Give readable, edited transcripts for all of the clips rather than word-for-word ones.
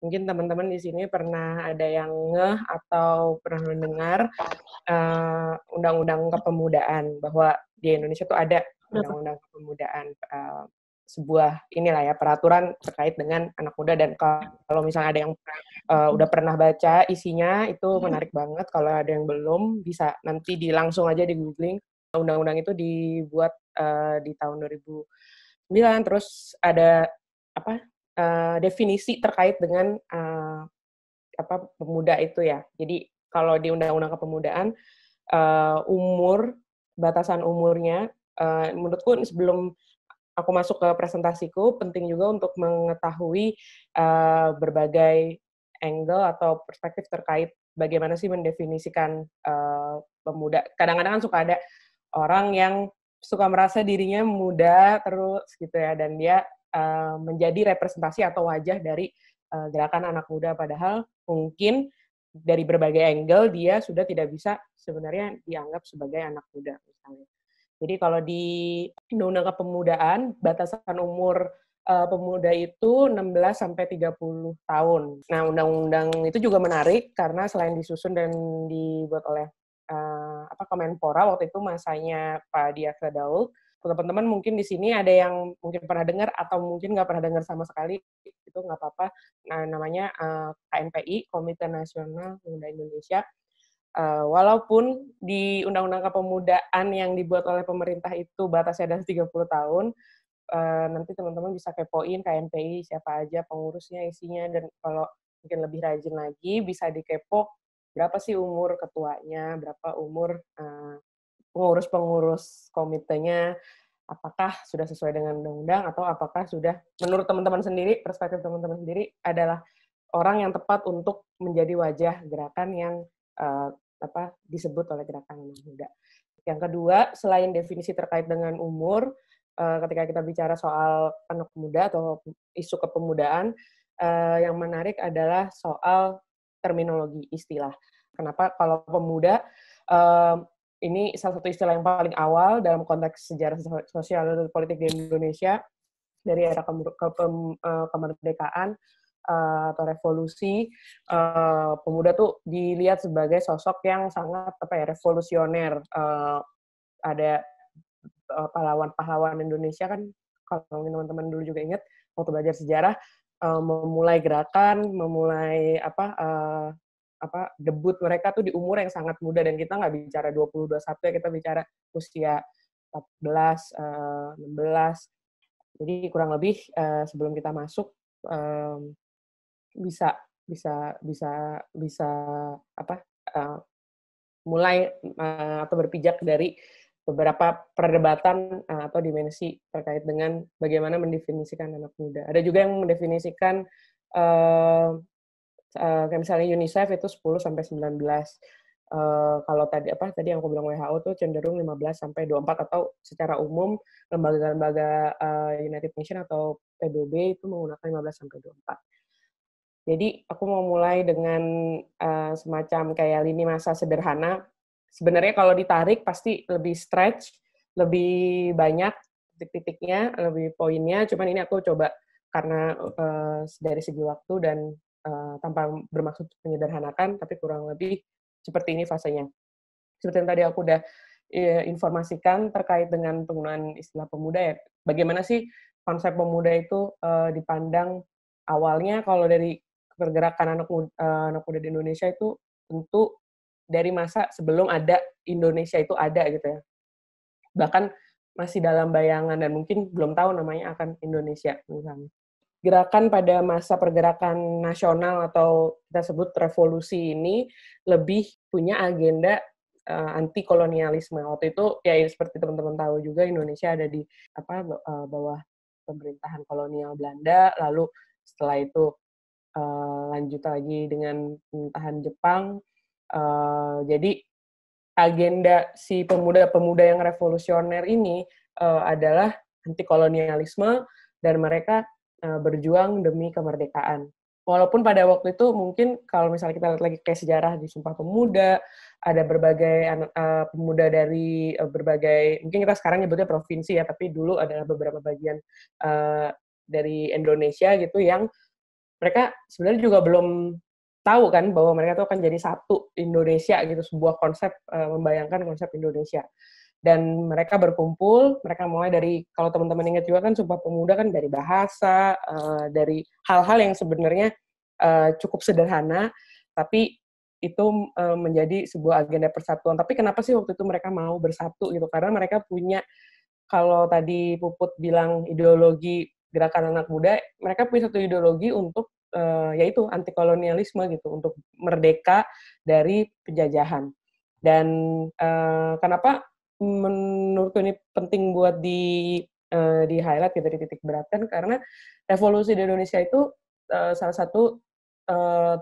mungkin teman-teman di sini pernah ada yang ngeh atau pernah mendengar undang-undang kepemudaan, bahwa di Indonesia tuh ada undang-undang kepemudaan, sebuah inilah ya peraturan terkait dengan anak muda. Dan kalau misalnya ada yang udah pernah baca isinya, itu menarik banget. Kalau ada yang belum, bisa nanti langsung aja di googling. Undang-undang itu dibuat di tahun 2009, terus ada apa definisi terkait dengan pemuda itu ya. Jadi kalau di Undang-Undang Kepemudaan, batasan umurnya, menurutku sebelum aku masuk ke presentasiku, penting juga untuk mengetahui berbagai angle atau perspektif terkait bagaimana sih mendefinisikan pemuda. Kadang-kadang kan suka ada orang yang suka merasa dirinya muda terus gitu ya, dan dia menjadi representasi atau wajah dari gerakan anak muda, padahal mungkin dari berbagai angle dia sudah tidak bisa sebenarnya dianggap sebagai anak muda misalnya. Jadi kalau di Undang-Undang Kepemudaan, batasan umur pemuda itu 16 sampai 30 tahun. Nah, undang-undang itu juga menarik karena selain disusun dan dibuat oleh Kemenpora waktu itu masanya Pak Diaksa Daud. Teman-teman mungkin di sini ada yang mungkin pernah dengar atau mungkin nggak pernah dengar sama sekali, itu nggak apa-apa. Nah, namanya KNPI, Komite Nasional Pemuda Indonesia. Walaupun di Undang-Undang Kepemudaan yang dibuat oleh pemerintah itu batasnya adalah 30 tahun, nanti teman-teman bisa kepoin KNPI, siapa aja pengurusnya, isinya, dan kalau mungkin lebih rajin lagi, bisa dikepo berapa sih umur ketuanya, berapa umur pengurus-pengurus komitenya, apakah sudah sesuai dengan undang-undang, atau apakah sudah, menurut teman-teman sendiri, perspektif teman-teman sendiri, adalah orang yang tepat untuk menjadi wajah gerakan yang disebut oleh gerakan anak muda. Yang kedua, selain definisi terkait dengan umur, ketika kita bicara soal anak muda atau isu kepemudaan, yang menarik adalah soal terminologi istilah. Kenapa kalau pemuda, ini salah satu istilah yang paling awal dalam konteks sejarah sosial dan politik di Indonesia, dari era kemerdekaan atau revolusi, pemuda tuh dilihat sebagai sosok yang sangat revolusioner. Ada pahlawan-pahlawan Indonesia kan, kalau teman-teman dulu juga ingat waktu belajar sejarah, memulai gerakan, memulai debut mereka tuh di umur yang sangat muda, dan kita nggak bicara 20, 21 ya, kita bicara usia 14, 16. Jadi kurang lebih sebelum kita masuk bisa bisa bisa bisa mulai atau berpijak dari beberapa perdebatan atau dimensi terkait dengan bagaimana mendefinisikan anak muda. Ada juga yang mendefinisikan kayak misalnya UNICEF itu 10 sampai 19. Kalau tadi yang aku bilang WHO tuh cenderung 15 sampai 24, atau secara umum lembaga-lembaga United Nations atau PBB itu menggunakan 15 sampai 24. Jadi aku mau mulai dengan semacam kayak lini masa sederhana. Sebenarnya kalau ditarik pasti lebih stretch, lebih banyak titik-titiknya, lebih poinnya. Cuman ini aku coba karena dari segi waktu dan tanpa bermaksud menyederhanakan, tapi kurang lebih seperti ini fasenya. Seperti yang tadi aku udah informasikan terkait dengan penggunaan istilah pemuda ya. Bagaimana sih konsep pemuda itu dipandang awalnya kalau dari pergerakan anak muda di Indonesia itu tentu dari masa sebelum ada Indonesia itu ada gitu ya. Bahkan masih dalam bayangan dan mungkin belum tahu namanya akan Indonesia misalnya. Gerakan pada masa pergerakan nasional atau kita sebut revolusi ini lebih punya agenda anti kolonialisme. Waktu itu ya seperti teman-teman tahu juga, Indonesia ada di bawah pemerintahan kolonial Belanda, lalu setelah itu lanjut lagi dengan pemerintahan Jepang. Jadi agenda si pemuda-pemuda yang revolusioner ini adalah anti kolonialisme, dan mereka berjuang demi kemerdekaan. Walaupun pada waktu itu mungkin kalau misalnya kita lihat lagi kayak sejarah di Sumpah Pemuda, ada berbagai pemuda dari berbagai, mungkin kita sekarang nyebutnya provinsi ya, tapi dulu adalah beberapa bagian dari Indonesia gitu yang mereka sebenarnya juga belum tahu kan bahwa mereka tuh akan jadi satu Indonesia gitu, sebuah konsep, membayangkan konsep Indonesia. Dan mereka berkumpul, mereka mulai dari, kalau teman-teman ingat juga kan Sumpah Pemuda kan dari bahasa, dari hal-hal yang sebenarnya cukup sederhana, tapi itu menjadi sebuah agenda persatuan. Tapi kenapa sih waktu itu mereka mau bersatu gitu? Karena mereka punya, kalau tadi Puput bilang ideologi gerakan anak muda, mereka punya satu ideologi untuk yaitu anti kolonialisme gitu, untuk merdeka dari penjajahan. Dan kenapa menurutku ini penting buat di highlight gitu, di titik beratkan, karena revolusi di Indonesia itu salah satu uh,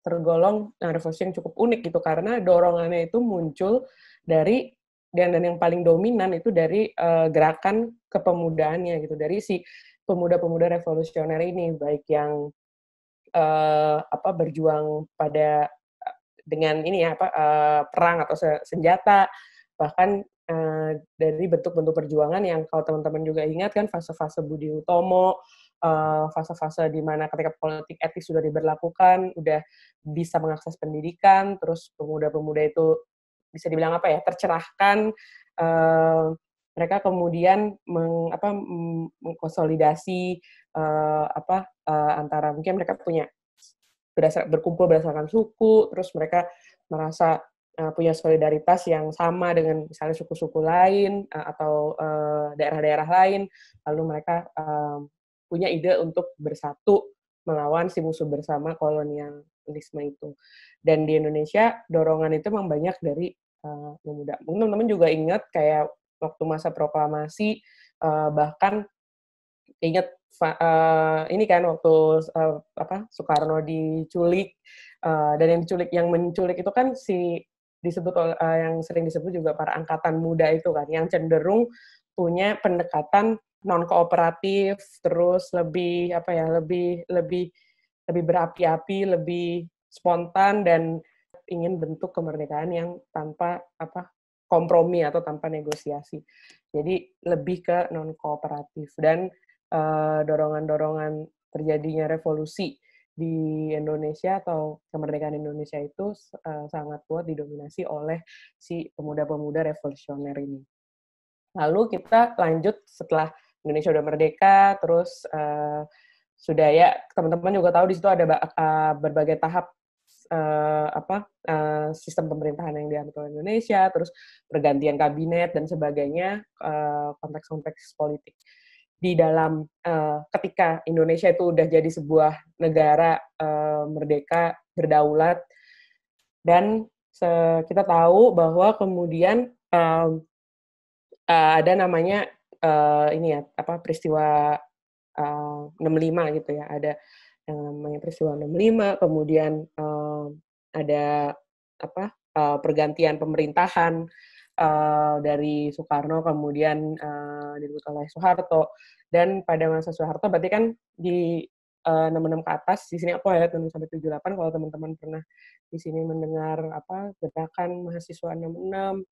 tergolong revolusi yang cukup unik gitu, karena dorongannya itu muncul dari, dan yang paling dominan itu dari gerakan kepemudaannya gitu, dari si pemuda-pemuda revolusioner ini, baik yang berjuang pada dengan ini ya perang atau senjata, bahkan dari bentuk-bentuk perjuangan yang kalau teman-teman juga ingat kan fase-fase Budi Utomo, fase-fase di mana ketika politik etis sudah diberlakukan, udah bisa mengakses pendidikan, terus pemuda-pemuda itu bisa dibilang tercerahkan, mereka kemudian mengkonsolidasi antara mungkin mereka punya berkumpul berdasarkan suku, terus mereka merasa punya solidaritas yang sama dengan misalnya suku-suku lain atau daerah-daerah lain, lalu mereka punya ide untuk bersatu melawan si musuh bersama kolonialisme itu. Dan di Indonesia dorongan itu memang banyak dari pemuda. Mungkin teman-teman juga ingat kayak waktu masa proklamasi, bahkan ingat ini kan waktu Soekarno diculik, dan yang menculik itu kan disebut yang sering disebut juga para angkatan muda itu kan, yang cenderung punya pendekatan non kooperatif, terus lebih lebih berapi-api, lebih spontan, dan ingin bentuk kemerdekaan yang tanpa kompromi atau tanpa negosiasi. Jadi lebih ke non kooperatif, dan dorongan-dorongan terjadinya revolusi di Indonesia atau kemerdekaan Indonesia itu sangat kuat didominasi oleh si pemuda-pemuda revolusioner ini. Lalu kita lanjut setelah Indonesia udah merdeka, terus sudah ya teman-teman juga tahu di situ ada berbagai tahap sistem pemerintahan yang diambil oleh Indonesia, terus pergantian kabinet dan sebagainya, konteks-konteks politik di dalam ketika Indonesia itu udah jadi sebuah negara merdeka, berdaulat, dan kita tahu bahwa kemudian ada namanya peristiwa 65 gitu ya, ada yang namanya peristiwa 65, kemudian ada pergantian pemerintahan dari Soekarno, kemudian diikuti oleh Soeharto, dan pada masa Soeharto berarti kan di 66 ke atas, di sini aku lihat 6 sampai 78, kalau teman-teman pernah di sini mendengar gerakan mahasiswa 66,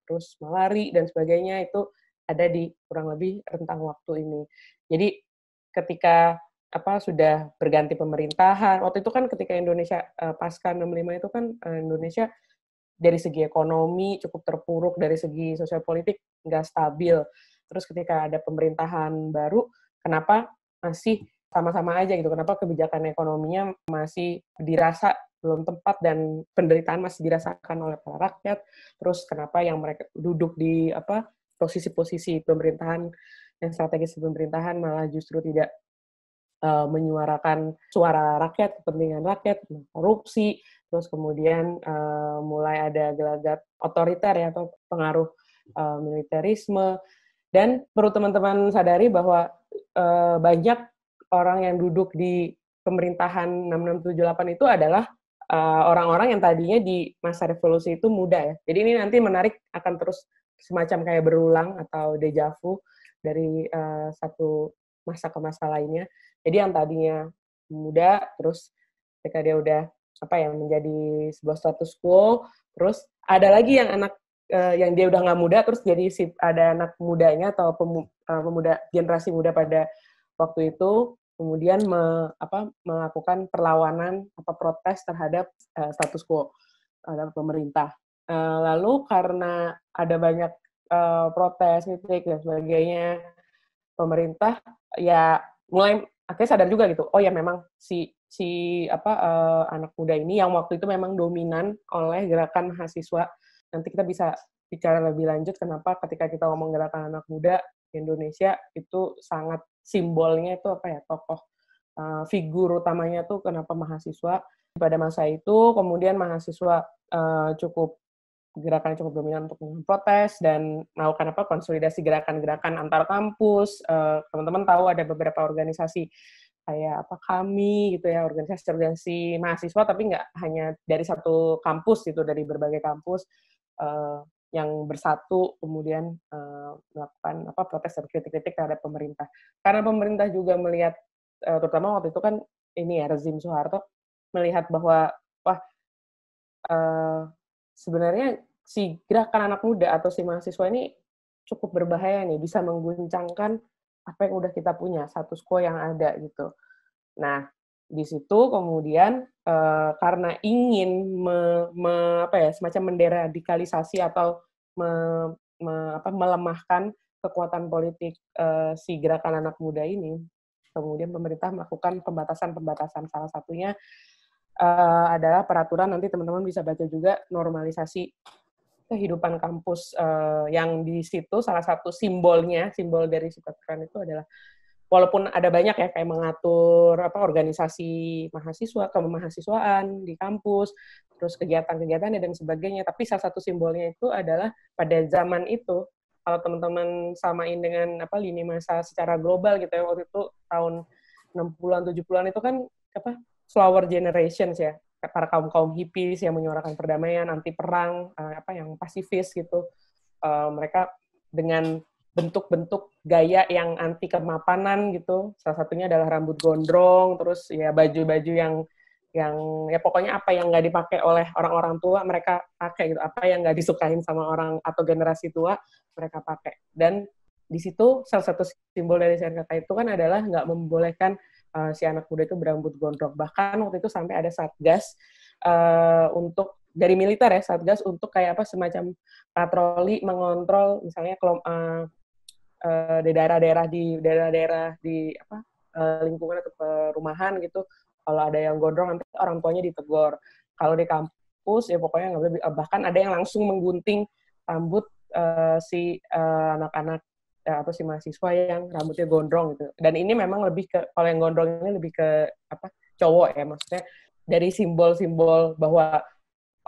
terus malari dan sebagainya, itu ada di kurang lebih rentang waktu ini. Jadi ketika sudah berganti pemerintahan, waktu itu kan ketika Indonesia pasca 65 itu kan Indonesia dari segi ekonomi cukup terpuruk, dari segi sosial politik nggak stabil. Terus ketika ada pemerintahan baru, kenapa masih sama-sama aja gitu? Kenapa kebijakan ekonominya masih dirasa belum tepat dan penderitaan masih dirasakan oleh para rakyat? Terus kenapa yang mereka duduk di posisi-posisi pemerintahan yang strategis di pemerintahan malah justru tidak menyuarakan suara rakyat, kepentingan rakyat, korupsi, terus kemudian mulai ada gelagat otoriter ya, atau pengaruh militerisme. Dan perlu teman-teman sadari bahwa banyak orang yang duduk di pemerintahan 6678 itu adalah orang-orang yang tadinya di masa revolusi itu muda ya. Jadi ini nanti menarik, akan terus semacam kayak berulang atau deja vu dari satu masa ke masa lainnya. Jadi yang tadinya muda, terus ketika dia udah menjadi sebuah status quo, terus ada lagi yang anak yang dia udah nggak muda, terus jadi ada anak mudanya atau pemuda generasi muda pada waktu itu, kemudian melakukan perlawanan atau protes terhadap status quo terhadap pemerintah. Lalu karena ada banyak protes, kritik dan sebagainya, pemerintah ya mulai akhirnya sadar juga gitu. Oh ya memang anak muda ini yang waktu itu memang dominan oleh gerakan mahasiswa. Nanti kita bisa bicara lebih lanjut kenapa ketika kita ngomong gerakan anak muda di Indonesia itu sangat simbolnya itu tokoh figur utamanya tuh kenapa mahasiswa pada masa itu. Kemudian mahasiswa gerakan cukup dominan untuk protes dan melakukan konsolidasi gerakan-gerakan antar kampus. Teman-teman tahu ada beberapa organisasi kayak KAMI gitu ya, organisasi mahasiswa, tapi nggak hanya dari satu kampus gitu, dari berbagai kampus yang bersatu kemudian melakukan protes dan kritik-kritik terhadap pemerintah. Karena pemerintah juga melihat, terutama waktu itu kan ini ya rezim Soeharto melihat bahwa wah sebenarnya si gerakan anak muda atau si mahasiswa ini cukup berbahaya nih, bisa mengguncangkan apa yang udah kita punya, status quo yang ada gitu. Nah, di situ kemudian karena ingin semacam menderadikalisasi atau melemahkan kekuatan politik si gerakan anak muda ini, kemudian pemerintah melakukan pembatasan-pembatasan. Salah satunya adalah peraturan, nanti teman-teman bisa baca juga, normalisasi kehidupan kampus yang di situ salah satu simbol dari Supratman itu adalah walaupun ada banyak ya kayak mengatur organisasi mahasiswa, kemahasiswaan di kampus, terus kegiatan-kegiatannya dan sebagainya, tapi salah satu simbolnya itu adalah pada zaman itu kalau teman-teman samain dengan lini masa secara global gitu ya, waktu itu tahun 60-an 70-an itu kan flower generations ya, para kaum hippies yang menyuarakan perdamaian, anti perang, yang pasifis gitu. Mereka dengan bentuk-bentuk gaya yang anti kemapanan gitu. Salah satunya adalah rambut gondrong, terus ya baju-baju yang ya pokoknya apa yang nggak dipakai oleh orang-orang tua mereka pakai gitu. Apa yang nggak disukain sama orang atau generasi tua mereka pakai. Dan di situ salah satu simbol dari SNKK itu kan adalah nggak membolehkan si anak muda itu berambut gondrong. Bahkan waktu itu sampai ada satgas untuk dari militer ya, satgas untuk kayak semacam patroli mengontrol misalnya di daerah-daerah di lingkungan atau perumahan gitu, kalau ada yang gondrong nanti orang tuanya ditegur. Kalau di kampus ya pokoknya nggak boleh, bahkan ada yang langsung menggunting rambut si anak-anak atau si mahasiswa yang rambutnya gondrong gitu. Dan ini memang lebih ke, kalau yang gondrong ini lebih ke cowok ya, maksudnya dari simbol-simbol bahwa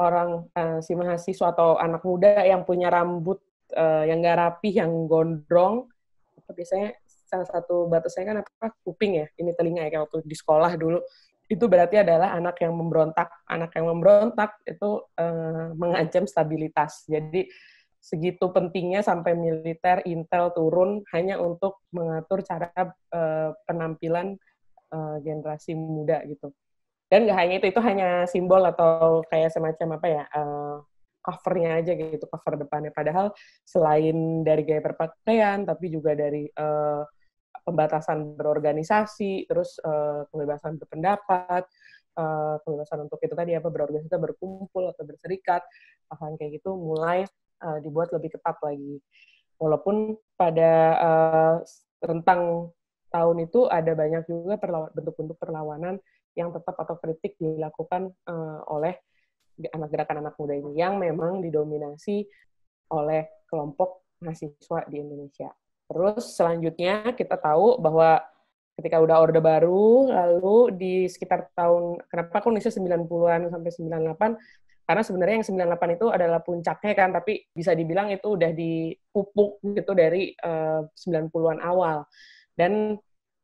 orang si mahasiswa atau anak muda yang punya rambut yang nggak rapih, yang gondrong, biasanya salah satu batasnya kan kuping ya, ini telinga ya, kayak waktu di sekolah dulu, itu berarti adalah anak yang memberontak. Anak yang memberontak itu mengancam stabilitas. Jadi segitu pentingnya sampai militer, intel turun hanya untuk mengatur cara penampilan generasi muda gitu. Dan nggak hanya itu hanya simbol atau kayak semacam covernya aja gitu, cover depannya. Padahal selain dari gaya berpakaian, tapi juga dari pembatasan berorganisasi, terus kebebasan berpendapat, kebebasan untuk itu tadi berorganisasi, berkumpul atau berserikat, hal kayak gitu mulai dibuat lebih ketat lagi. Walaupun pada rentang tahun itu ada banyak juga bentuk-bentuk perlawanan yang tetap atau kritik dilakukan oleh gerakan anak muda ini yang memang didominasi oleh kelompok mahasiswa di Indonesia. Terus selanjutnya kita tahu bahwa ketika udah Orde Baru, lalu di sekitar tahun, kenapa aku nulisnya 90-an sampai 98, karena sebenarnya yang 98 itu adalah puncaknya kan, tapi bisa dibilang itu udah dipupuk gitu dari 90-an awal. Dan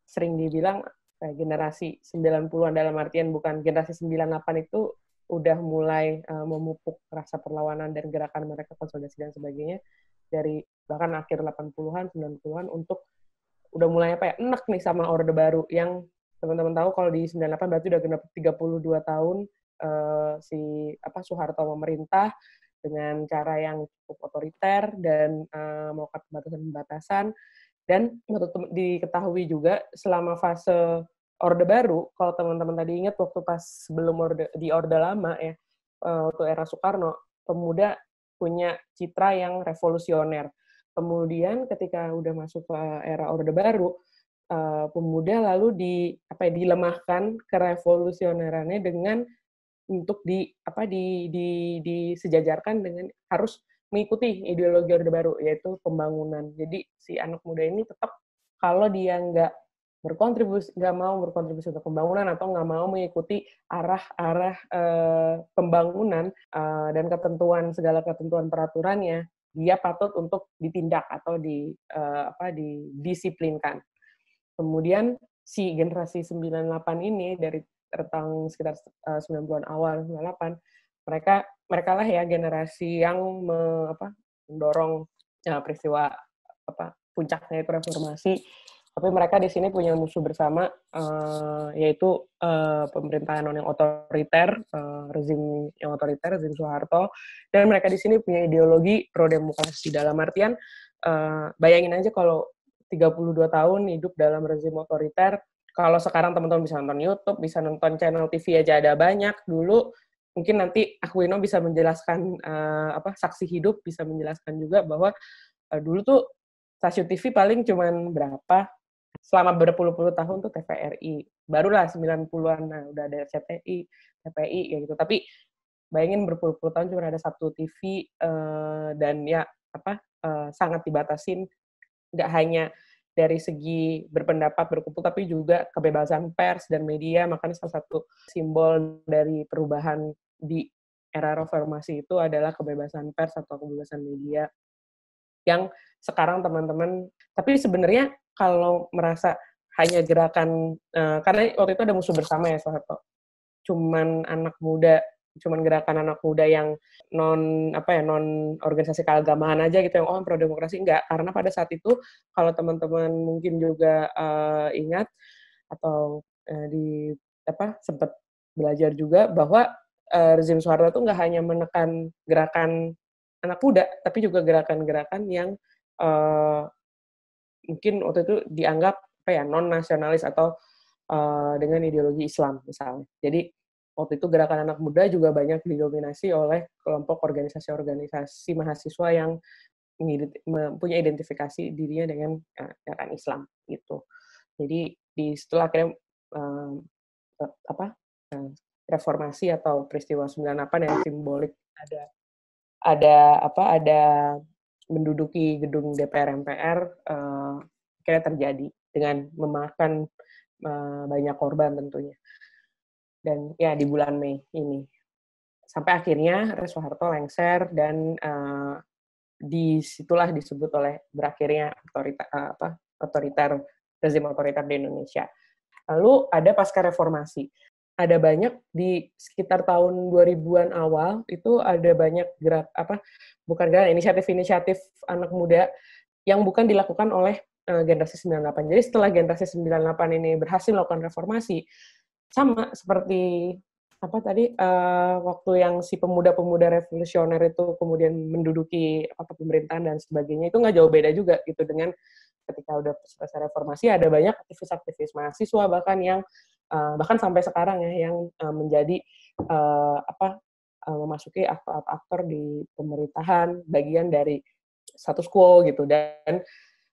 sering dibilang generasi 90-an dalam artian bukan generasi 98 itu udah mulai memupuk rasa perlawanan dan gerakan mereka, konsolidasi dan sebagainya dari bahkan akhir 80-an, 90-an untuk udah mulai enak nih sama Orde Baru yang teman-teman tahu kalau di 98 berarti udah genap 32 tahun si Soeharto memerintah dengan cara yang cukup otoriter dan melakukan pembatasan-pembatasan. Dan diketahui juga selama fase Orde Baru, kalau teman-teman tadi ingat waktu pas sebelum di Orde Lama ya, waktu era Soekarno, pemuda punya citra yang revolusioner. Kemudian ketika udah masuk ke era Orde Baru, pemuda lalu dilemahkan kerevolusionerannya dengan untuk disejajarkan dengan harus mengikuti ideologi Orde Baru, yaitu pembangunan. Jadi si anak muda ini tetap kalau dia nggak mau berkontribusi untuk pembangunan atau nggak mau mengikuti arah-arah pembangunan dan segala ketentuan peraturannya, dia patut untuk ditindak atau didisiplinkan. Kemudian si generasi 98 ini dari rentang sekitar 90-an awal 98, mereka lah ya generasi yang mendorong peristiwa puncaknya itu reformasi. Tapi mereka di sini punya musuh bersama, yaitu pemerintahan yang otoriter, rezim Soeharto, dan mereka di sini punya ideologi pro demokrasi. Dalam artian, bayangin aja kalau 32 tahun hidup dalam rezim otoriter, kalau sekarang teman-teman bisa nonton YouTube, bisa nonton channel TV aja ada banyak. Dulu mungkin nanti Aquino bisa menjelaskan, saksi hidup bisa menjelaskan juga bahwa dulu tuh stasiun TV paling cuman berapa, selama berpuluh-puluh tahun tuh TVRI. Barulah 90-an, nah udah ada RCTI, TPI, ya gitu. Tapi bayangin berpuluh-puluh tahun cuma ada satu TV, dan ya sangat dibatasin, nggak hanya dari segi berpendapat, berkumpul, tapi juga kebebasan pers dan media. Makanya salah satu simbol dari perubahan di era reformasi itu adalah kebebasan pers atau kebebasan media, yang sekarang teman-teman, tapi sebenarnya kalau merasa hanya gerakan, karena waktu itu ada musuh bersama ya Soeharto, cuman gerakan anak muda yang non organisasi keagamaan aja gitu, yang pro demokrasi, enggak, karena pada saat itu kalau teman-teman mungkin juga ingat atau sempat belajar juga bahwa rezim Soeharto itu nggak hanya menekan gerakan anak muda, tapi juga gerakan-gerakan yang mungkin waktu itu dianggap non nasionalis atau dengan ideologi Islam misalnya. Jadi waktu itu gerakan anak muda juga banyak didominasi oleh kelompok organisasi-organisasi mahasiswa yang mempunyai identifikasi dirinya dengan gerakan Islam gitu. Jadi setelah akhirnya uh, reformasi atau peristiwa 98 yang simbolik ada menduduki gedung DPR MPR, akhirnya terjadi dengan memakan banyak korban tentunya. Dan ya di bulan Mei ini. Sampai akhirnya Soeharto lengser dan disitulah disebut oleh berakhirnya rezim otoriter di Indonesia. Lalu ada pasca reformasi. Ada banyak di sekitar tahun 2000-an awal itu ada banyak inisiatif-inisiatif anak muda yang bukan dilakukan oleh generasi 98. Jadi setelah generasi 98 ini berhasil melakukan reformasi, sama seperti waktu yang si pemuda-pemuda revolusioner itu kemudian menduduki pemerintahan dan sebagainya, itu nggak jauh beda juga gitu dengan ketika udah selesai reformasi ada banyak aktivis-aktivis mahasiswa bahkan yang bahkan sampai sekarang ya yang menjadi memasuki aktor di pemerintahan, bagian dari status quo gitu. Dan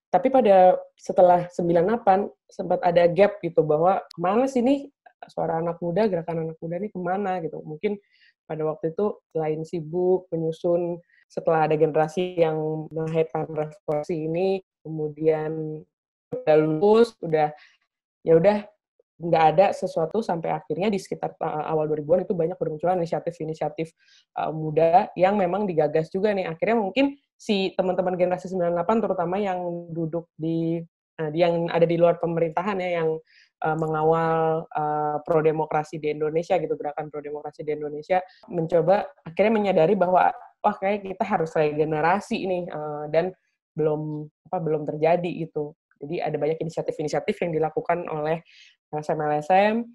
tapi setelah 98 sempat ada gap gitu bahwa kemana sih nih suara anak muda, gerakan anak muda ini kemana gitu. Mungkin pada waktu itu selain sibuk menyusun, setelah ada generasi yang melahirkan revolusi ini, kemudian udah lulus, ya udah nggak ada sesuatu, sampai akhirnya di sekitar awal 2000-an itu banyak bermunculan inisiatif-inisiatif muda yang memang digagas juga nih. Akhirnya mungkin si teman-teman generasi 98 terutama yang duduk yang ada di luar pemerintahan ya, yang mengawal pro demokrasi di Indonesia gitu, gerakan pro demokrasi di Indonesia, mencoba akhirnya menyadari bahwa wah kayak kita harus regenerasi nih, dan belum terjadi gitu. Jadi ada banyak inisiatif-inisiatif yang dilakukan oleh LSM-LSM,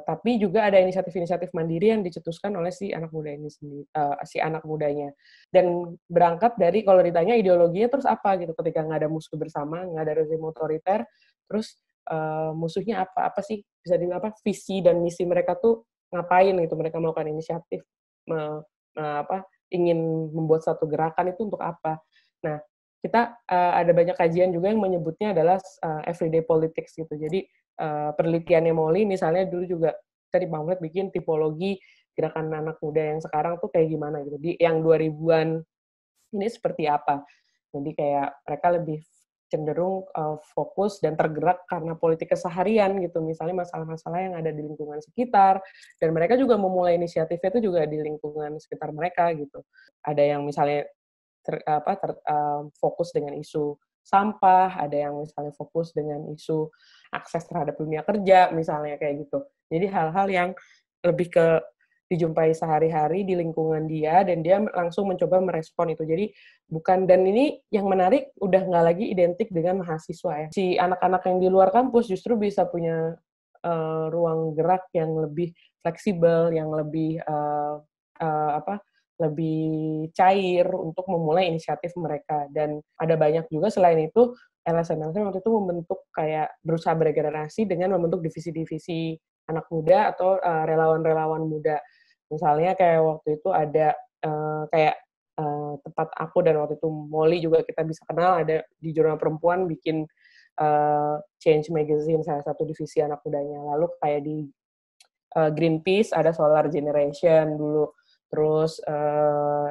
tapi juga ada inisiatif-inisiatif mandiri yang dicetuskan oleh si anak muda ini sendiri, si anak mudanya. Dan berangkat dari, kalau ditanya ideologinya terus apa gitu, ketika nggak ada musuh bersama, nggak ada rezim otoriter, terus musuhnya apa sih, bisa dibilang visi dan misi mereka tuh ngapain gitu, mereka melakukan inisiatif ingin membuat satu gerakan itu untuk apa. Nah, kita ada banyak kajian juga yang menyebutnya adalah everyday politics gitu. Jadi penelitiannya Molly misalnya dulu juga tadi Bang bikin tipologi gerakan anak muda yang sekarang tuh kayak gimana gitu. Di yang 2000-an ini seperti apa. Jadi kayak mereka lebih cenderung fokus dan tergerak karena politik keseharian gitu. Misalnya masalah-masalah yang ada di lingkungan sekitar, dan mereka juga memulai inisiatifnya itu juga di lingkungan sekitar mereka gitu. Ada yang misalnya fokus dengan isu sampah, ada yang misalnya fokus dengan isu akses terhadap dunia kerja, misalnya kayak gitu. Jadi hal-hal yang lebih ke dijumpai sehari-hari di lingkungan dia, dan dia langsung mencoba merespon itu. Jadi dan ini yang menarik udah nggak lagi identik dengan mahasiswa ya. Si anak-anak yang di luar kampus justru bisa punya ruang gerak yang lebih fleksibel, yang lebih lebih cair untuk memulai inisiatif mereka. Dan ada banyak juga selain itu LSM waktu itu membentuk kayak berusaha bergenerasi dengan membentuk divisi-divisi anak muda atau relawan-relawan muda. Misalnya kayak waktu itu ada kayak tempat aku dan waktu itu Molly juga kita bisa kenal, ada di Jurnal Perempuan bikin Change Magazine, salah satu divisi anak mudanya. Lalu kayak di Greenpeace ada Solar Generation dulu. Terus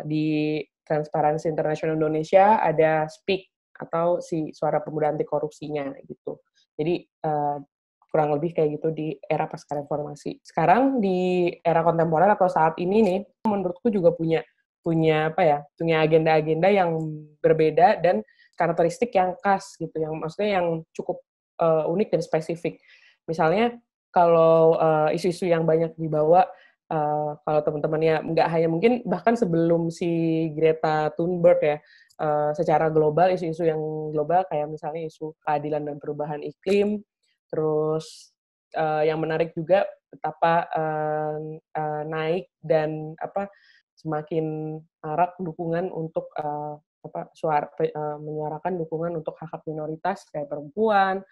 di Transparency International Indonesia ada SPEAK atau si Suara Pemuda Anti Korupsinya gitu. Jadi kurang lebih kayak gitu di era pasca reformasi. Sekarang di era kontemporer atau saat ini nih, menurutku juga punya agenda-agenda yang berbeda dan karakteristik yang khas gitu, yang maksudnya yang cukup unik dan spesifik. Misalnya kalau isu-isu yang banyak dibawa, kalau teman-temannya nggak hanya mungkin bahkan sebelum si Greta Thunberg ya, secara global isu-isu yang global kayak misalnya isu keadilan dan perubahan iklim. Terus yang menarik juga betapa naik dan semakin marak dukungan untuk menyuarakan dukungan untuk hak-hak minoritas kayak perempuan,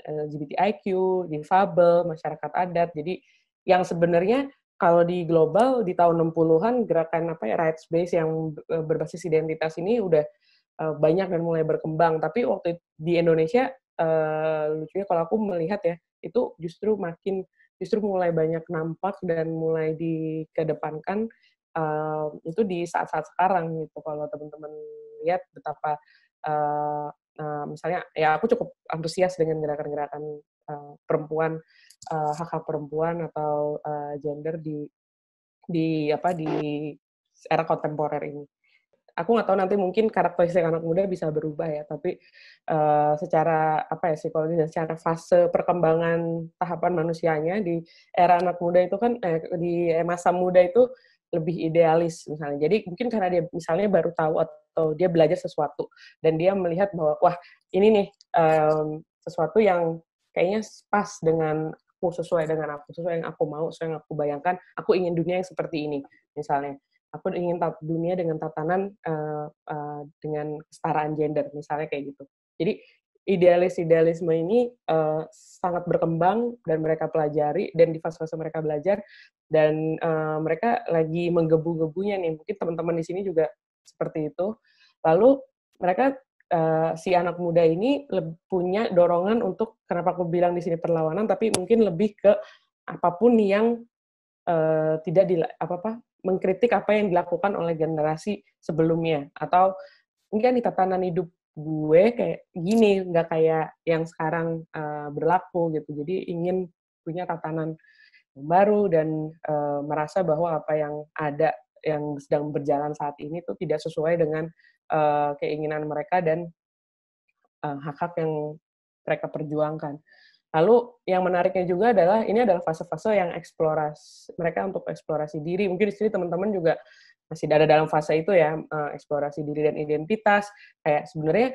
LGBTIQ, difabel, masyarakat adat. Jadi yang sebenarnya kalau di global di tahun 60-an gerakan rights based yang berbasis identitas ini udah banyak dan mulai berkembang. Tapi waktu di Indonesia lucunya kalau aku melihat ya, itu justru mulai banyak nampak dan mulai dikedepankan itu di saat-saat sekarang gitu. Kalau teman-teman lihat betapa misalnya ya aku cukup antusias dengan gerakan-gerakan perempuan, hak-hak perempuan atau gender di era kontemporer ini. Aku nggak tahu nanti mungkin karakteristik anak muda bisa berubah ya, tapi secara psikologi dan secara fase perkembangan tahapan manusianya di era anak muda itu kan di masa muda itu lebih idealis misalnya. Jadi mungkin karena dia misalnya baru tahu atau dia belajar sesuatu dan dia melihat bahwa wah ini nih sesuatu yang kayaknya pas dengan aku, sesuai yang aku mau, sesuai yang aku bayangkan, aku ingin dunia yang seperti ini misalnya. Aku ingin dunia dengan tatanan dengan kesetaraan gender, misalnya kayak gitu. Jadi idealisme ini sangat berkembang dan mereka pelajari, dan di fase-fase mereka belajar, dan mereka lagi menggebu-gebunya nih. Mungkin teman-teman di sini juga seperti itu. Lalu mereka si anak muda ini punya dorongan untuk, kenapa aku bilang di sini perlawanan, tapi mungkin lebih ke apapun yang tidak mengkritik apa yang dilakukan oleh generasi sebelumnya, atau mungkin di tatanan hidup gue kayak gini, nggak kayak yang sekarang berlaku gitu. Jadi ingin punya tatanan yang baru dan merasa bahwa apa yang ada yang sedang berjalan saat ini tuh tidak sesuai dengan keinginan mereka dan hak-hak yang mereka perjuangkan. Lalu yang menariknya juga adalah ini adalah fase-fase yang mereka untuk eksplorasi diri. Mungkin di sini teman-teman juga masih ada dalam fase itu ya, eksplorasi diri dan identitas. Kayak sebenarnya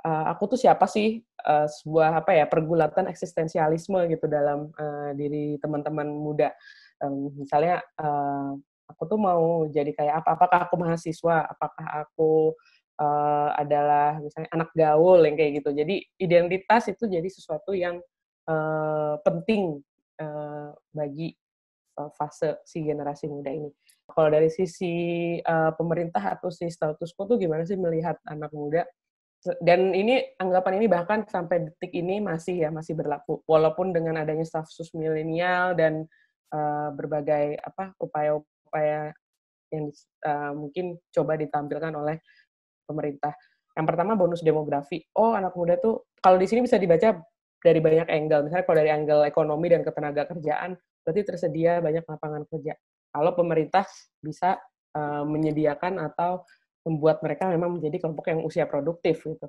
aku tuh siapa sih? Sebuah pergulatan eksistensialisme gitu dalam diri teman-teman muda. Misalnya aku tuh mau jadi kayak apa? Apakah aku mahasiswa? Apakah aku adalah misalnya anak gaul yang kayak gitu. Jadi identitas itu jadi sesuatu yang penting bagi fase si generasi muda ini. Kalau dari sisi pemerintah atau si status quo tuh gimana sih melihat anak muda? Dan ini anggapan ini bahkan sampai detik ini masih berlaku walaupun dengan adanya stafsus milenial dan berbagai upaya-upaya yang mungkin coba ditampilkan oleh pemerintah. Yang pertama bonus demografi. Oh, anak muda tuh kalau di sini bisa dibaca dari banyak angle. Misalnya kalau dari angle ekonomi dan ketenaga kerjaan, berarti tersedia banyak lapangan kerja. Kalau pemerintah bisa menyediakan atau membuat mereka memang menjadi kelompok yang usia produktif gitu.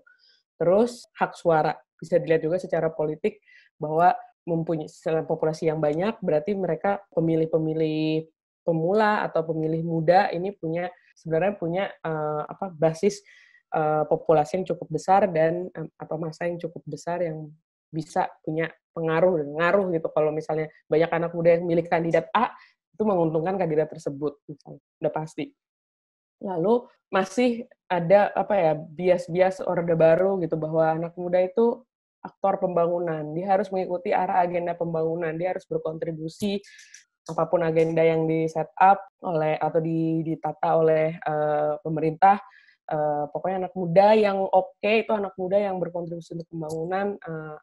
Terus hak suara bisa dilihat juga secara politik bahwa mempunyai populasi yang banyak berarti mereka pemilih-pemilih pemula atau pemilih muda ini sebenarnya punya basis populasi yang cukup besar dan atau masa yang cukup besar yang bisa punya pengaruh dan ngaruh gitu. Kalau misalnya banyak anak muda yang milih kandidat A, itu menguntungkan kandidat tersebut, misalnya. Udah pasti. Lalu masih ada bias-bias orde baru gitu bahwa anak muda itu aktor pembangunan. Dia harus mengikuti arah agenda pembangunan, dia harus berkontribusi apapun agenda yang di-set up oleh atau ditata oleh pemerintah. Pokoknya anak muda yang oke itu anak muda yang berkontribusi untuk pembangunan,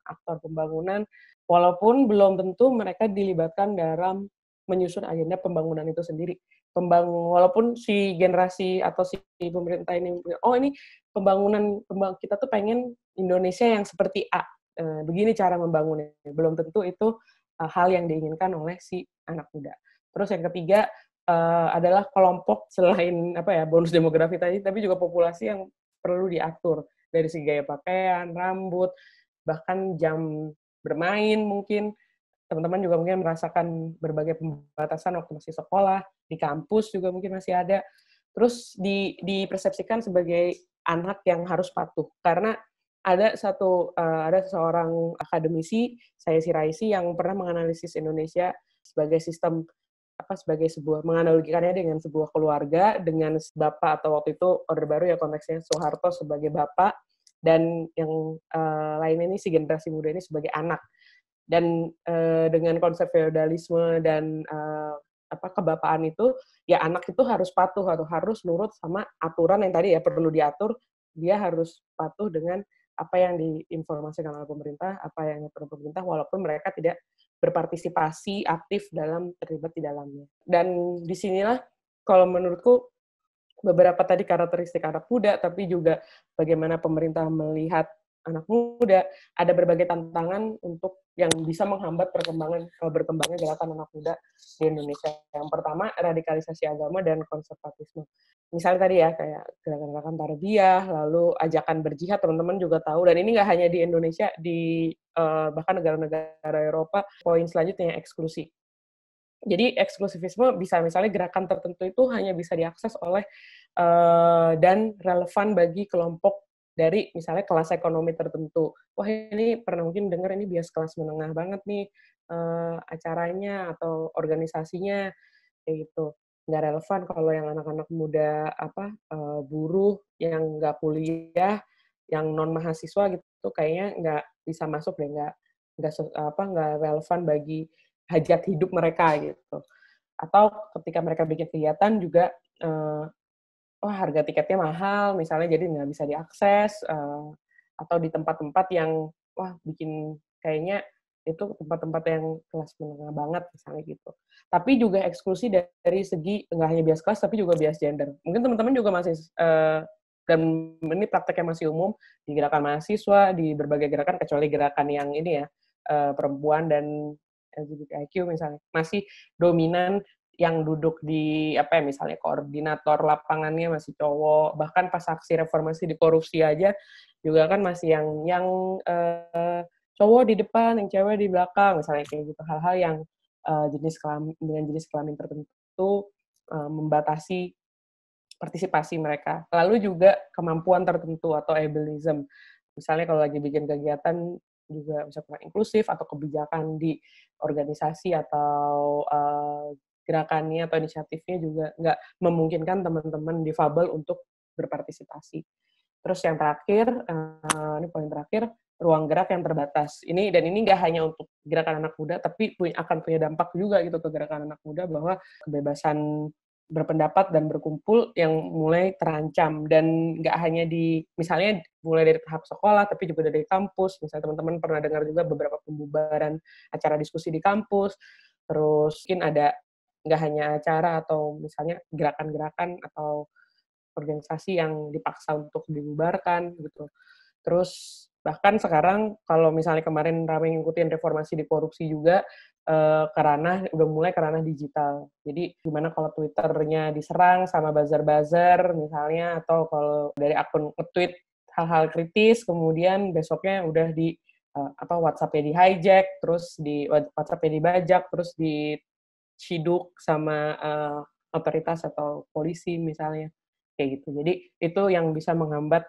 aktor pembangunan, walaupun belum tentu mereka dilibatkan dalam menyusun agenda pembangunan itu sendiri. Walaupun si generasi atau si pemerintah ini, oh ini kita tuh pengen Indonesia yang seperti A, begini cara membangunnya. Belum tentu itu hal yang diinginkan oleh si anak muda. Terus yang ketiga adalah kelompok selain bonus demografi tadi, tapi juga populasi yang perlu diatur dari segi gaya pakaian, rambut, bahkan jam bermain mungkin. Teman-teman juga mungkin merasakan berbagai pembatasan waktu masih sekolah, di kampus juga mungkin masih ada. Terus dipersepsikan sebagai anak yang harus patuh. Karena ada seorang akademisi, saya Siraisi, yang pernah menganalisis Indonesia sebagai sistem sebagai sebuah menganalogikannya dengan sebuah keluarga dengan bapak atau waktu itu Orde Baru ya konteksnya Soeharto sebagai bapak dan yang lainnya ini si generasi muda ini sebagai anak. Dan dengan konsep feodalisme dan kebapaan itu, ya anak itu harus patuh atau harus nurut sama aturan yang tadi ya perlu diatur, dia harus patuh dengan apa yang diinformasikan oleh pemerintah, apa yang diatur pemerintah, walaupun mereka tidak berpartisipasi aktif terlibat di dalamnya. Dan disinilah kalau menurutku beberapa tadi karakteristik anak muda, tapi juga bagaimana pemerintah melihat anak muda, ada berbagai tantangan untuk yang bisa menghambat berkembangnya gerakan anak muda di Indonesia. Yang pertama, radikalisasi agama dan konservatisme. Misalnya tadi ya, kayak gerakan-gerakan tarbiyah, lalu ajakan berjihad, teman-teman juga tahu, dan ini nggak hanya di Indonesia, bahkan negara-negara Eropa, poin selanjutnya eksklusi. Jadi eksklusivisme bisa misalnya gerakan tertentu itu hanya bisa diakses oleh dan relevan bagi kelompok dari misalnya kelas ekonomi tertentu. Wah ini pernah mungkin dengar ini bias kelas menengah banget nih acaranya atau organisasinya kayak gitu. Nggak relevan kalau yang anak-anak muda buruh yang nggak kuliah, yang non mahasiswa gitu kayaknya nggak bisa masuk deh, nggak relevan bagi hajat hidup mereka gitu. Atau ketika mereka bikin kegiatan juga harga tiketnya mahal misalnya jadi nggak bisa diakses atau di tempat-tempat yang bikin kayaknya itu tempat-tempat yang kelas menengah banget misalnya gitu. Tapi juga eksklusi dari segi nggak hanya bias kelas tapi juga bias gender. Mungkin teman-teman juga masih dan ini prakteknya masih umum di gerakan mahasiswa, di berbagai gerakan kecuali gerakan yang ini ya perempuan dan LGBTIQ misalnya masih dominan yang duduk di misalnya koordinator lapangannya masih cowok, bahkan pas aksi reformasi di korupsi aja juga kan masih yang cowok di depan, yang cewek di belakang misalnya kayak gitu, hal-hal yang dengan jenis kelamin tertentu membatasi partisipasi mereka. Lalu juga kemampuan tertentu atau ableism. Misalnya kalau lagi bikin kegiatan juga bisa kurang inklusif atau kebijakan di organisasi atau gerakannya atau inisiatifnya juga nggak memungkinkan teman-teman difabel untuk berpartisipasi. Terus yang terakhir, ini poin terakhir, ruang gerak yang terbatas. Ini nggak hanya untuk gerakan anak muda, tapi akan punya dampak juga gitu ke gerakan anak muda bahwa kebebasan berpendapat dan berkumpul yang mulai terancam, dan nggak hanya misalnya mulai dari tahap sekolah, tapi juga dari kampus. Misalnya teman-teman pernah dengar juga beberapa pembubaran acara diskusi di kampus, terus mungkin ada nggak hanya acara atau misalnya gerakan-gerakan atau organisasi yang dipaksa untuk dibubarkan gitu. Terus bahkan sekarang kalau misalnya kemarin ramai ngikutin reformasi di korupsi juga, udah mulai ke ranah digital. Jadi gimana kalau Twitternya diserang sama buzzer-buzzer misalnya, atau kalau dari akun nge-tweet hal-hal kritis, kemudian besoknya udah WhatsApp-nya di-hijack, terus di WhatsApp-nya dibajak, terus diciduk sama otoritas atau polisi misalnya. Kayak gitu. Jadi itu yang bisa menghambat,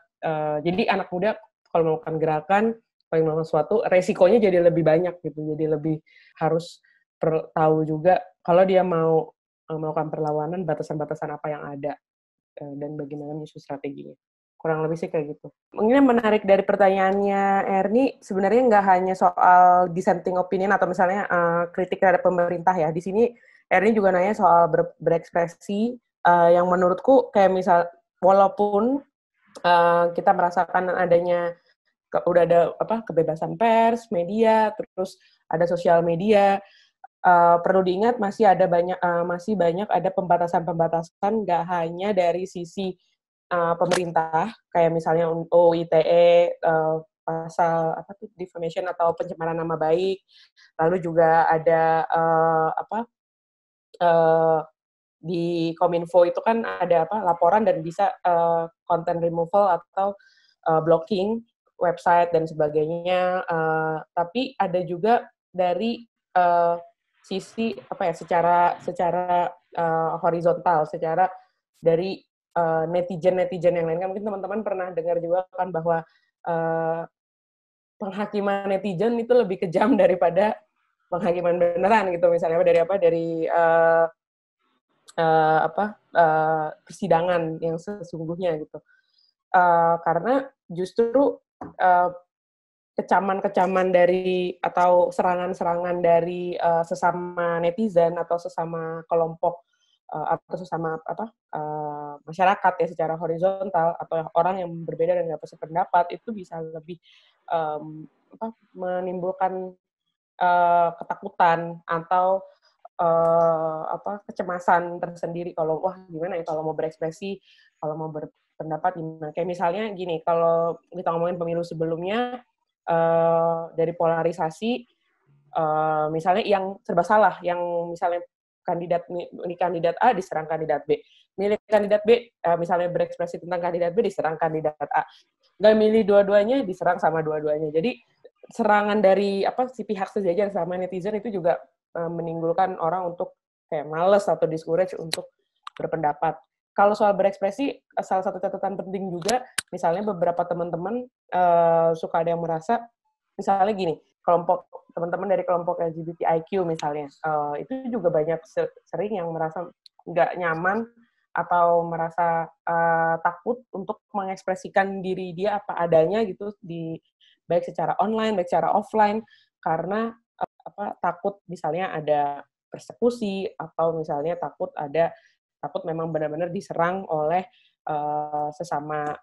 jadi anak muda kalau melakukan gerakan, kalau melakukan sesuatu, resikonya jadi lebih banyak gitu. Jadi lebih harus tahu juga kalau dia mau melakukan perlawanan, batasan-batasan apa yang ada, dan bagaimana menyusun strateginya. Kurang lebih sih kayak gitu. Mungkin yang menarik dari pertanyaannya Erni, sebenarnya nggak hanya soal dissenting opinion atau misalnya kritik terhadap pemerintah ya. Di sini Erni juga nanya soal berekspresi, yang menurutku kayak misal, walaupun kita merasakan adanya udah ada kebebasan pers, media, terus ada sosial media, perlu diingat masih banyak ada pembatasan-pembatasan, nggak hanya dari sisi pemerintah, kayak misalnya UU ITE, pasal defamation atau pencemaran nama baik, lalu juga ada di Kominfo itu kan ada laporan dan bisa content removal atau blocking website dan sebagainya. Tapi ada juga dari sisi secara horizontal, secara dari netizen yang lain kan. Mungkin teman-teman pernah dengar juga kan bahwa penghakiman netizen itu lebih kejam daripada penghakiman beneran gitu, misalnya dari persidangan yang sesungguhnya gitu. Karena justru kecaman-kecaman dari atau serangan-serangan dari sesama netizen atau sesama kelompok atau sesama masyarakat ya secara horizontal, atau orang yang berbeda dan nggak sependapat, itu bisa lebih menimbulkan ketakutan atau kecemasan tersendiri kalau gimana ya kalau mau berekspresi, kalau mau berpendapat gimana. Kayak misalnya gini, kalau kita ngomongin pemilu sebelumnya, dari polarisasi, misalnya yang serba salah, yang misalnya kandidat A diserang kandidat B, milih kandidat B, misalnya berekspresi tentang kandidat B diserang kandidat A, nggak milih dua-duanya diserang sama dua-duanya. Jadi serangan dari si pihak sejajar sama netizen itu juga menimbulkan orang untuk kayak males atau discourage untuk berpendapat. Kalau soal berekspresi, salah satu catatan penting juga, misalnya beberapa teman-teman suka ada yang merasa, misalnya gini, teman-teman dari kelompok LGBTIQ misalnya, itu juga banyak sering yang merasa nggak nyaman atau merasa takut untuk mengekspresikan diri dia apa adanya gitu, baik secara online, baik secara offline, karena takut misalnya ada persekusi, atau misalnya takut memang benar-benar diserang oleh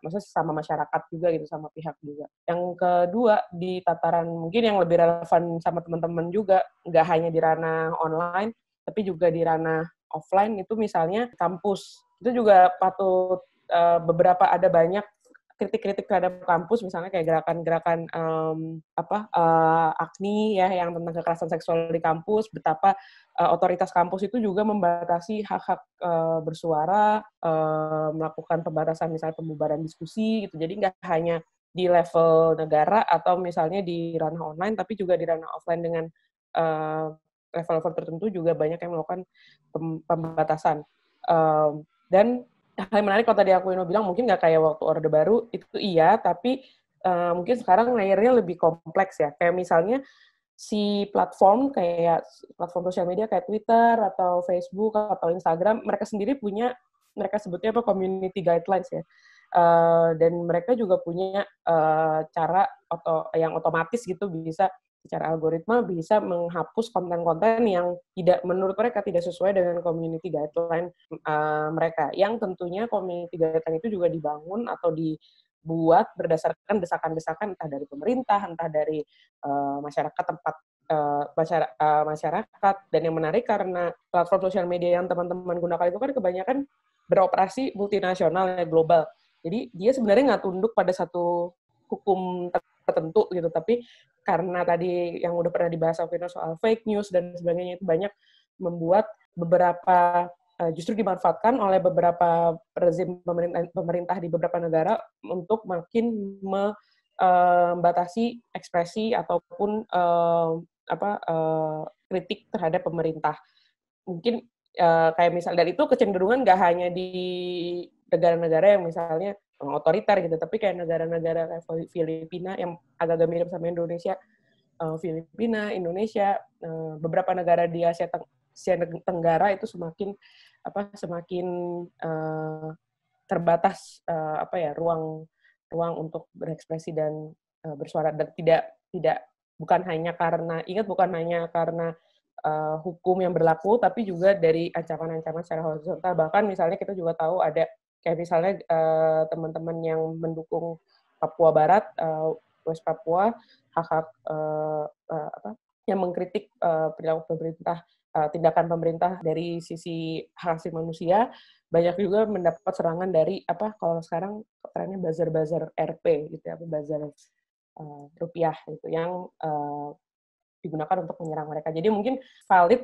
maksudnya sesama masyarakat juga gitu, sama pihak juga. Yang kedua, di tataran mungkin yang lebih relevan sama teman-teman juga, nggak hanya di ranah online, tapi juga di ranah offline, itu misalnya kampus. Itu juga patut ada banyak kritik-kritik terhadap kampus, misalnya kayak gerakan-gerakan AKNI ya, yang tentang kekerasan seksual di kampus, betapa otoritas kampus itu juga membatasi hak-hak bersuara, melakukan pembatasan misalnya pembubaran diskusi gitu. Jadi nggak hanya di level negara atau misalnya di ranah online, tapi juga di ranah offline dengan level-level tertentu juga banyak yang melakukan pembatasan. Dan hal yang menarik kalau tadi aku bilang, mungkin nggak kayak waktu Orde Baru, itu iya, tapi mungkin sekarang layernya lebih kompleks ya. Kayak misalnya si platform sosial media kayak Twitter atau Facebook atau Instagram, mereka sendiri punya, mereka sebutnya community guidelines ya. dan mereka juga punya cara yang otomatis gitu, bisa secara algoritma bisa menghapus konten-konten yang tidak, menurut mereka tidak sesuai dengan community guideline mereka. Yang tentunya community guideline itu juga dibangun atau dibuat berdasarkan desakan-desakan entah dari pemerintah, entah dari masyarakat tempat masyarakat. Dan yang menarik karena platform sosial media yang teman-teman gunakan itu kan kebanyakan beroperasi multinasional ya, global. Jadi dia sebenarnya nggak tunduk pada satu hukum tertentu gitu, tapi karena tadi yang udah pernah dibahas Alvino soal fake news dan sebagainya, itu banyak membuat beberapa justru dimanfaatkan oleh beberapa rezim pemerintah di beberapa negara untuk makin membatasi ekspresi ataupun kritik terhadap pemerintah. Mungkin kayak misalnya, dan itu kecenderungan nggak hanya di negara-negara yang misalnya otoriter gitu, tapi kayak negara-negara kayak Filipina yang agak-agak mirip sama Indonesia, Filipina, Indonesia, beberapa negara di Asia Tenggara itu semakin terbatas ruang untuk berekspresi dan bersuara, dan bukan hanya karena hukum yang berlaku, tapi juga dari ancaman-ancaman secara horizontal. Bahkan misalnya kita juga tahu ada kayak misalnya teman-teman yang mendukung Papua Barat, West Papua, hak-hak yang mengkritik perilaku pemerintah, tindakan pemerintah dari sisi hak asasi manusia, banyak juga mendapat serangan dari kalau sekarang trennya buzzer RP gitu ya, buzzer rupiah gitu, yang digunakan untuk menyerang mereka. Jadi mungkin valid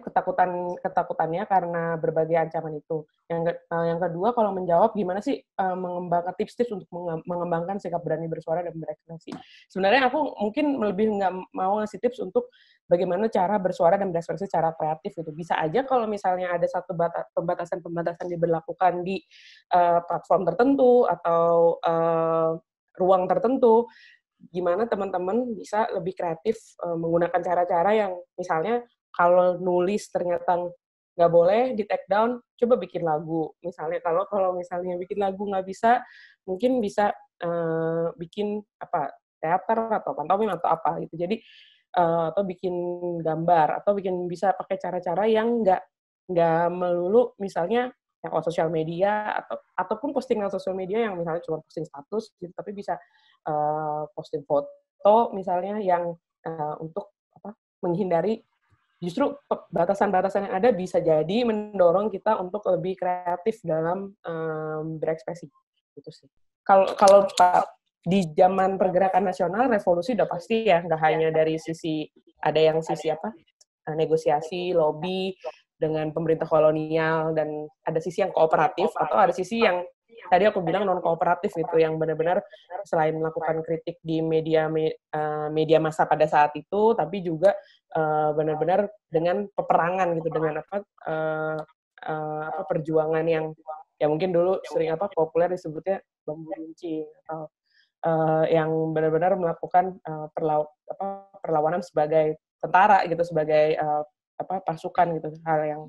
ketakutannya karena berbagai ancaman itu. Yang kedua, kalau menjawab gimana sih mengembangkan tips-tips untuk mengembangkan sikap berani bersuara dan berekspresi. Sebenarnya aku mungkin lebih nggak mau ngasih tips untuk bagaimana cara bersuara dan berekspresi secara kreatif gitu. Bisa aja kalau misalnya ada satu pembatasan diberlakukan di platform tertentu atau ruang tertentu, gimana teman-teman bisa lebih kreatif menggunakan cara-cara yang misalnya kalau nulis ternyata nggak boleh di take down, coba bikin lagu. Misalnya kalau misalnya bikin lagu nggak bisa, mungkin bisa bikin teater atau pantomim atau apa gitu. Jadi atau bikin gambar atau bisa pakai cara-cara yang nggak melulu misalnya yang sosial media ataupun postingan sosial media yang misalnya cuma posting status gitu, tapi bisa posting foto misalnya yang untuk menghindari justru batasan-batasan yang ada bisa jadi mendorong kita untuk lebih kreatif dalam berekspresi gitu sih. Kalau di zaman pergerakan nasional revolusi udah pasti ya, nggak hanya dari sisi ada yang sisi negosiasi, lobby dengan pemerintah kolonial, dan ada sisi yang kooperatif atau ada sisi yang tadi aku bilang non kooperatif gitu, yang benar-benar selain melakukan kritik di media massa pada saat itu, tapi juga benar-benar dengan peperangan gitu, dengan perjuangan yang ya mungkin dulu sering populer disebutnya bambu runcing, atau yang benar-benar melakukan perlawanan sebagai tentara gitu, sebagai pasukan gitu, hal yang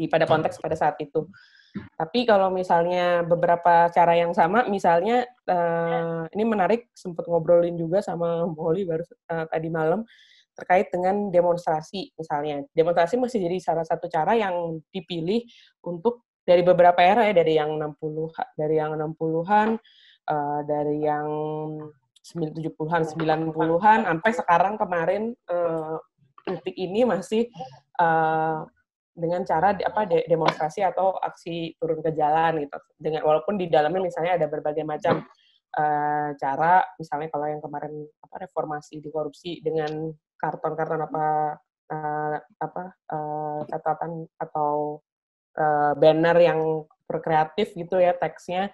pada konteks pada saat itu. Tapi kalau misalnya beberapa cara yang sama, misalnya ini menarik, sempat ngobrolin juga sama Molly baru tadi malam terkait dengan demonstrasi misalnya. Demonstrasi masih jadi salah satu cara yang dipilih untuk dari beberapa era ya, dari yang 60-an, dari yang 70-an, 90-an, sampai sekarang kemarin detik ini masih dengan cara demonstrasi atau aksi turun ke jalan gitu. Walaupun di dalamnya misalnya ada berbagai macam cara, misalnya kalau yang kemarin reformasi di korupsi dengan karton-karton catatan atau banner yang kreatif gitu ya teksnya.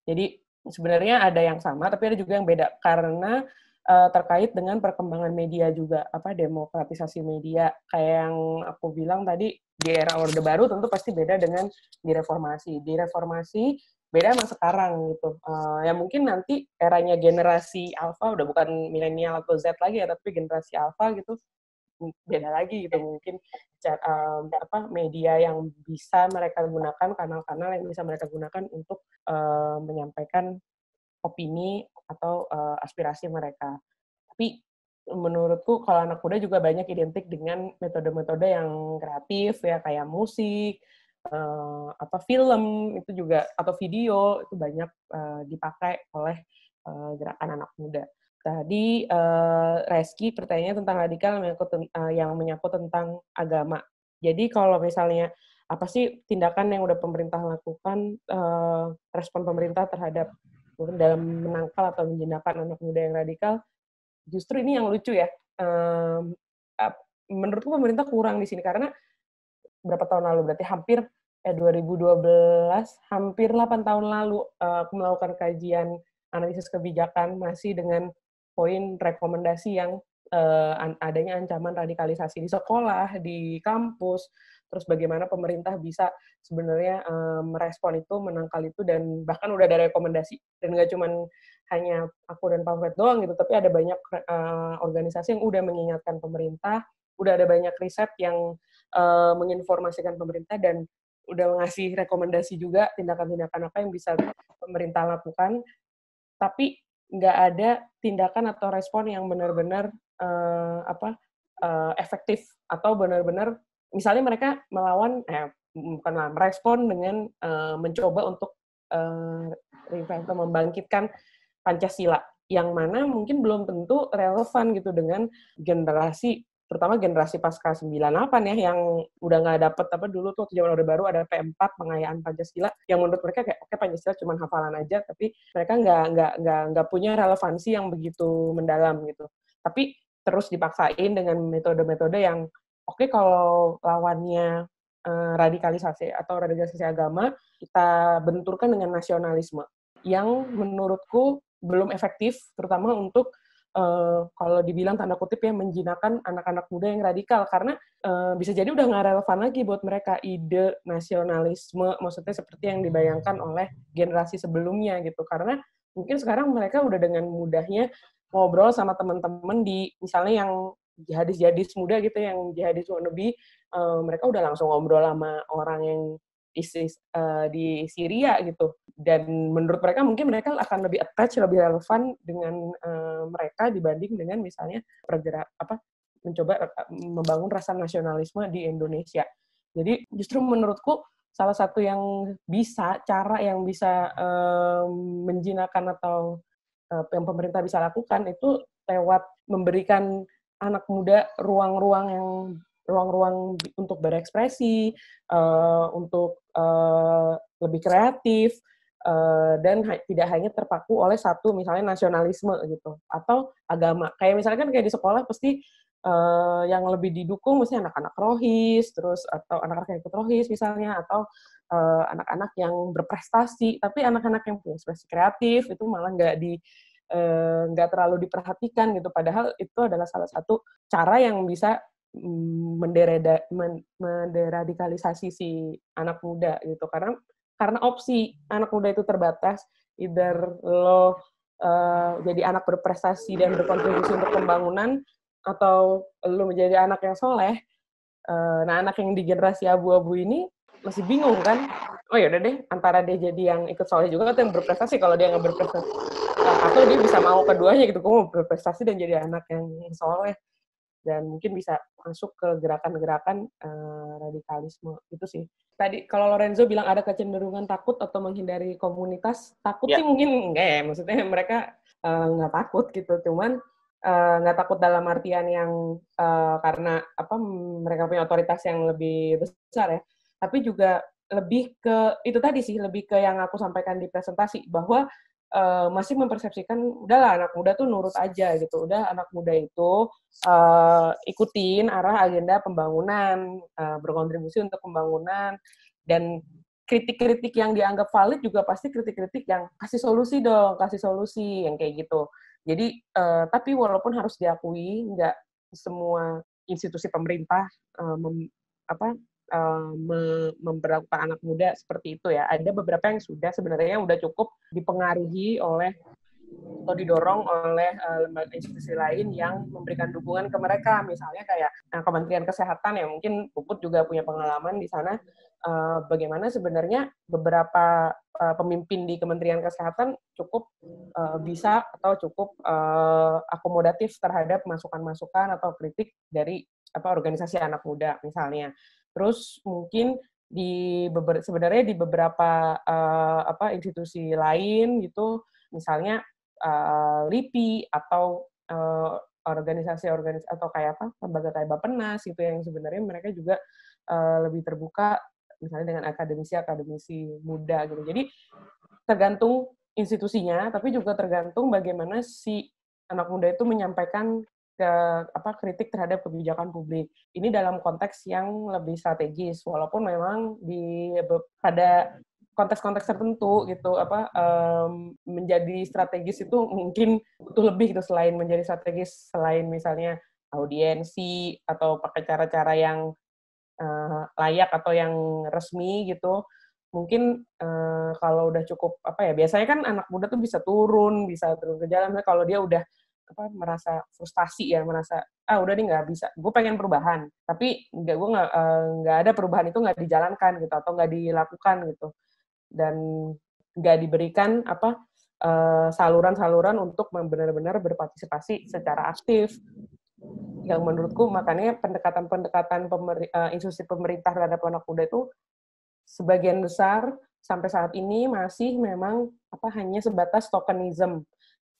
Jadi sebenarnya ada yang sama, tapi ada juga yang beda karena terkait dengan perkembangan media juga, demokratisasi media. Kayak yang aku bilang tadi, di era Orde Baru tentu pasti beda dengan di reformasi. Di reformasi beda sama sekarang gitu. Ya mungkin nanti eranya generasi alpha, udah bukan milenial atau Z lagi ya, tapi generasi alpha gitu, beda lagi gitu, mungkin media yang bisa mereka gunakan, kanal-kanal yang bisa mereka gunakan untuk menyampaikan opini atau aspirasi mereka. Tapi menurutku kalau anak muda juga banyak identik dengan metode-metode yang kreatif ya, kayak musik, film itu juga, atau video itu banyak dipakai oleh gerakan anak muda. Tadi Reski pertanyaannya tentang radikal yang menyangkut tentang agama. Jadi kalau misalnya apa sih tindakan yang udah pemerintah lakukan, respon pemerintah terhadap dalam menangkal atau menjinakkan anak muda yang radikal, justru ini yang lucu ya. Menurutku pemerintah kurang di sini karena berapa tahun lalu, berarti hampir 2012, hampir 8 tahun lalu aku melakukan kajian analisis kebijakan masih dengan poin rekomendasi yang adanya ancaman radikalisasi di sekolah, di kampus, terus bagaimana pemerintah bisa sebenarnya merespon itu, menangkal itu, dan bahkan udah ada rekomendasi. Dan nggak cuma hanya aku dan pamflet doang gitu, tapi ada banyak organisasi yang udah mengingatkan pemerintah, udah ada banyak riset yang menginformasikan pemerintah dan udah ngasih rekomendasi juga tindakan-tindakan apa yang bisa pemerintah lakukan, tapi nggak ada tindakan atau respon yang benar-benar efektif, atau benar-benar misalnya mereka merespon dengan mencoba untuk membangkitkan Pancasila, yang mana mungkin belum tentu relevan gitu dengan generasi, terutama generasi pasca 98 ya, yang udah nggak dapet dulu tuh zaman Orde Baru ada P4 pengayaan Pancasila, yang menurut mereka kayak oke, Pancasila cuma hafalan aja, tapi mereka nggak punya relevansi yang begitu mendalam gitu. Tapi terus dipaksain dengan metode-metode yang oke, kalau lawannya radikalisasi atau radikalisasi agama, kita benturkan dengan nasionalisme, yang menurutku belum efektif, terutama untuk kalau dibilang tanda kutip ya menjinakkan anak-anak muda yang radikal, karena bisa jadi udah nggak relevan lagi buat mereka ide nasionalisme, maksudnya seperti yang dibayangkan oleh generasi sebelumnya gitu, karena mungkin sekarang mereka udah dengan mudahnya ngobrol sama teman-teman di misalnya yang jihadis-jihadis muda gitu, yang jihadis wannabe, mereka udah langsung ngobrol sama orang yang di Syria gitu, dan menurut mereka mungkin mereka akan lebih attach, lebih relevan dengan mereka dibanding dengan misalnya mencoba membangun rasa nasionalisme di Indonesia. Jadi justru menurutku salah satu cara yang bisa menjinakkan atau yang pemerintah bisa lakukan itu lewat memberikan anak muda ruang-ruang untuk berekspresi, untuk lebih kreatif, dan tidak hanya terpaku oleh satu misalnya nasionalisme gitu atau agama. Kayak misalkan kayak di sekolah pasti yang lebih didukung mesti anak-anak rohis, terus atau anak-anak yang ikut rohis misalnya, atau anak-anak yang berprestasi. Tapi anak-anak yang punya ekspresi kreatif itu malah nggak terlalu diperhatikan gitu. Padahal itu adalah salah satu cara yang bisa menderadikalisasi si anak muda gitu, karena opsi anak muda itu terbatas, either lo jadi anak berprestasi dan berkontribusi untuk pembangunan, atau lo menjadi anak yang soleh. Nah, anak yang di generasi abu-abu ini masih bingung kan, oh ya udah deh, antara dia jadi yang ikut soleh juga atau yang berprestasi. Kalau dia nggak berprestasi, atau dia bisa mau keduanya gitu, gue mau berprestasi dan jadi anak yang soleh, dan mungkin bisa masuk ke gerakan-gerakan radikalisme itu sih. Tadi kalau Lorenzo bilang ada kecenderungan takut atau menghindari komunitas, takut sih mungkin enggak ya, maksudnya mereka nggak takut gitu, cuman nggak takut dalam artian yang karena mereka punya otoritas yang lebih besar ya, tapi juga lebih ke itu tadi sih, lebih ke yang aku sampaikan di presentasi, bahwa masih mempersepsikan udahlah anak muda tuh nurut aja gitu, udah anak muda itu ikutin arah agenda pembangunan, berkontribusi untuk pembangunan, dan kritik-kritik yang dianggap valid juga pasti kritik-kritik yang kasih solusi yang kayak gitu. Jadi tapi walaupun harus diakui nggak semua institusi pemerintah memperlakukan anak muda seperti itu ya. Ada beberapa yang sudah sebenarnya udah cukup dipengaruhi oleh atau didorong oleh lembaga institusi lain yang memberikan dukungan ke mereka, misalnya kayak Kementerian Kesehatan ya, mungkin Puput juga punya pengalaman di sana, bagaimana sebenarnya beberapa pemimpin di Kementerian Kesehatan cukup bisa atau cukup akomodatif terhadap masukan-masukan atau kritik dari organisasi anak muda misalnya. Terus mungkin sebenarnya di beberapa institusi lain gitu, misalnya LIPI atau organisasi-organisasi atau kayak lembaga kayak Bappenas gitu yang sebenarnya mereka juga lebih terbuka misalnya dengan akademisi-akademisi muda gitu. Jadi tergantung institusinya, tapi juga tergantung bagaimana si anak muda itu menyampaikan kritik terhadap kebijakan publik. Ini dalam konteks yang lebih strategis, walaupun memang pada konteks-konteks tertentu gitu menjadi strategis itu mungkin butuh lebih gitu selain menjadi strategis, selain misalnya audiensi atau pakai cara-cara yang layak atau yang resmi gitu. Mungkin kalau udah cukup biasanya kan anak muda tuh bisa turun ke jalan kalau dia udah merasa frustasi ya, merasa udah nih nggak bisa, gue pengen perubahan tapi nggak ada perubahan itu nggak dijalankan gitu atau nggak dilakukan gitu, dan nggak diberikan saluran-saluran untuk benar-benar berpartisipasi secara aktif. Yang menurutku makanya pendekatan-pendekatan institusi pemerintah terhadap anak muda itu sebagian besar sampai saat ini masih memang hanya sebatas tokenism.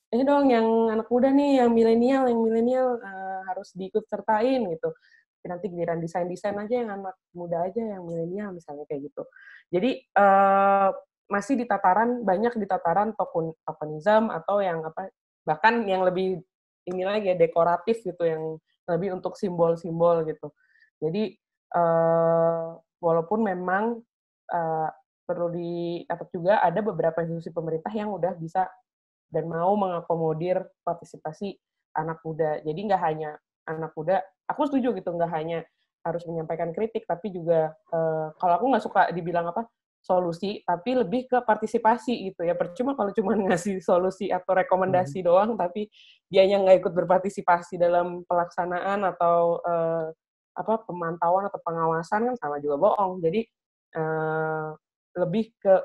Ini dong yang anak muda nih, yang milenial harus diikut sertain gitu. Nanti giliran desain aja yang anak muda aja, yang milenial misalnya kayak gitu. Jadi masih banyak di tataran tokenism atau yang bahkan yang lebih ini lagi ya, dekoratif gitu, yang lebih untuk simbol-simbol gitu. Jadi walaupun memang perlu dicatat juga ada beberapa institusi pemerintah yang udah bisa dan mau mengakomodir partisipasi anak muda. Jadi nggak hanya anak muda, aku setuju gitu, nggak hanya harus menyampaikan kritik, tapi juga kalau aku nggak suka dibilang solusi, tapi lebih ke partisipasi gitu ya. Percuma kalau cuma ngasih solusi atau rekomendasi doang, tapi dianya nggak ikut berpartisipasi dalam pelaksanaan atau pemantauan atau pengawasan, kan sama juga bohong. Jadi lebih ke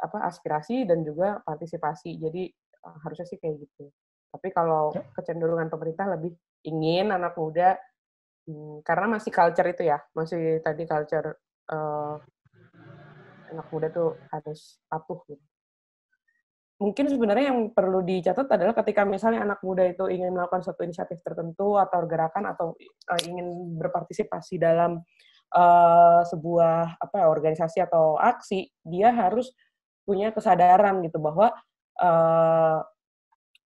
aspirasi dan juga partisipasi. Jadi harusnya sih kayak gitu. Tapi kalau kecenderungan pemerintah lebih ingin anak muda, karena masih culture itu ya, masih tadi culture anak muda tuh harus patuh gitu. Mungkin sebenarnya yang perlu dicatat adalah ketika misalnya anak muda itu ingin melakukan suatu inisiatif tertentu atau gerakan atau ingin berpartisipasi dalam sebuah organisasi atau aksi, dia harus punya kesadaran gitu bahwa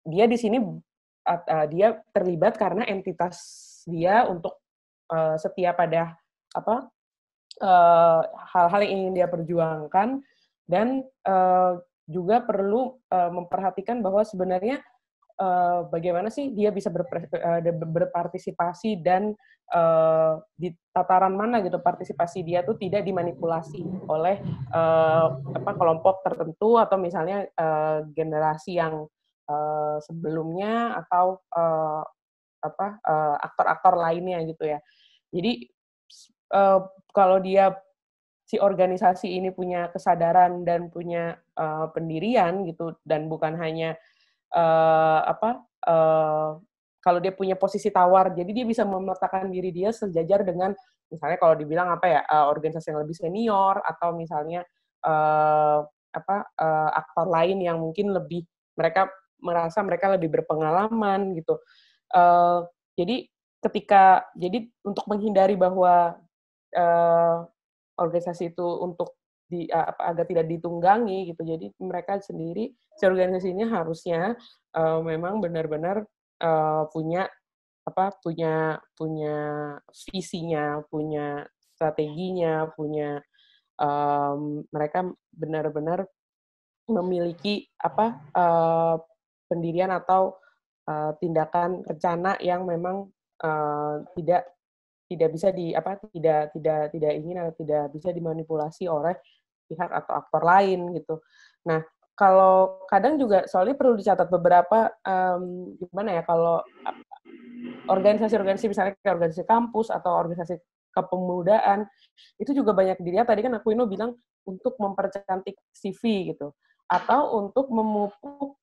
dia di sini dia terlibat karena entitas dia untuk setia pada hal-hal yang ingin dia perjuangkan, dan juga perlu memperhatikan bahwa sebenarnya bagaimana sih dia bisa berpartisipasi dan di tataran mana gitu partisipasi dia tuh tidak dimanipulasi oleh kelompok tertentu atau misalnya generasi yang sebelumnya atau aktor-aktor lainnya gitu ya. Jadi kalau si organisasi ini punya kesadaran dan punya pendirian gitu, dan bukan hanya kalau dia punya posisi tawar, jadi dia bisa meletakkan diri dia sejajar dengan misalnya kalau dibilang organisasi yang lebih senior atau misalnya aktor lain yang mungkin mereka merasa mereka lebih berpengalaman gitu. Jadi untuk menghindari bahwa organisasi itu agar tidak ditunggangi gitu. Jadi mereka sendiri, si organisasi ini harusnya memang benar-benar punya punya visinya, punya strateginya, punya mereka benar-benar memiliki pendirian atau tindakan rencana yang memang tidak bisa tidak ingin atau tidak bisa dimanipulasi oleh pihak atau aktor lain gitu. Nah, kalau kadang juga soalnya perlu dicatat beberapa, gimana ya, kalau organisasi-organisasi misalnya kayak organisasi kampus atau organisasi kepemudaan, itu juga banyak dilihat tadi kan Aquino bilang untuk mempercantik CV gitu, atau untuk memupuk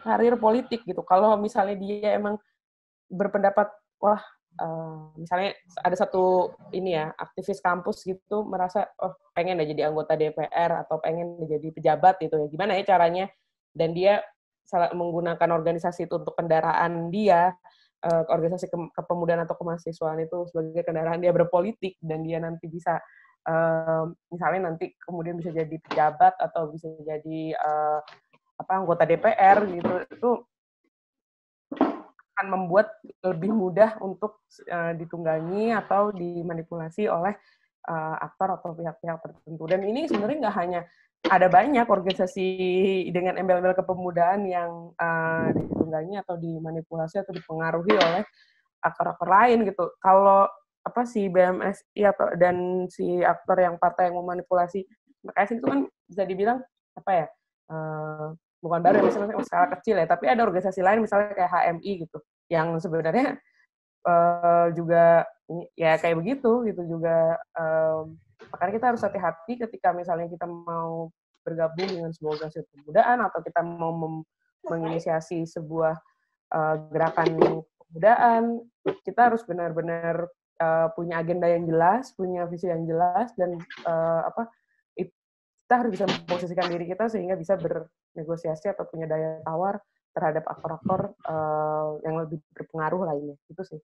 karir politik gitu. Kalau misalnya dia emang berpendapat, wah, misalnya ada satu ini ya, aktivis kampus gitu merasa, oh pengen deh jadi anggota DPR atau pengen jadi pejabat gitu ya, gimana ya caranya, dan dia menggunakan organisasi itu untuk kendaraan dia, organisasi kepemudaan atau kemahasiswaan itu sebagai kendaraan dia berpolitik, dan dia nanti bisa, misalnya nanti kemudian bisa jadi pejabat atau bisa jadi, anggota DPR gitu, itu akan membuat lebih mudah untuk ditunggangi atau dimanipulasi oleh aktor atau pihak-pihak tertentu. Dan ini sebenarnya nggak hanya ada banyak organisasi dengan embel-embel kepemudaan yang ditunggangi atau dimanipulasi atau dipengaruhi oleh aktor-aktor lain gitu. Kalau si BMSI atau dan si aktor yang partai yang memanipulasi PKS itu kan bisa dibilang apa ya? Bukan baru ya, misalnya skala kecil ya, tapi ada organisasi lain misalnya kayak HMI gitu, yang sebenarnya juga ya kayak begitu gitu juga. Makanya kita harus hati-hati ketika misalnya kita mau bergabung dengan sebuah organisasi kepemudaan atau kita mau menginisiasi sebuah gerakan kepemudaan, kita harus benar-benar punya agenda yang jelas, punya visi yang jelas, dan kita harus bisa memposisikan diri kita sehingga bisa bernegosiasi atau punya daya tawar terhadap aktor-aktor yang lebih berpengaruh lainnya. Itu sih.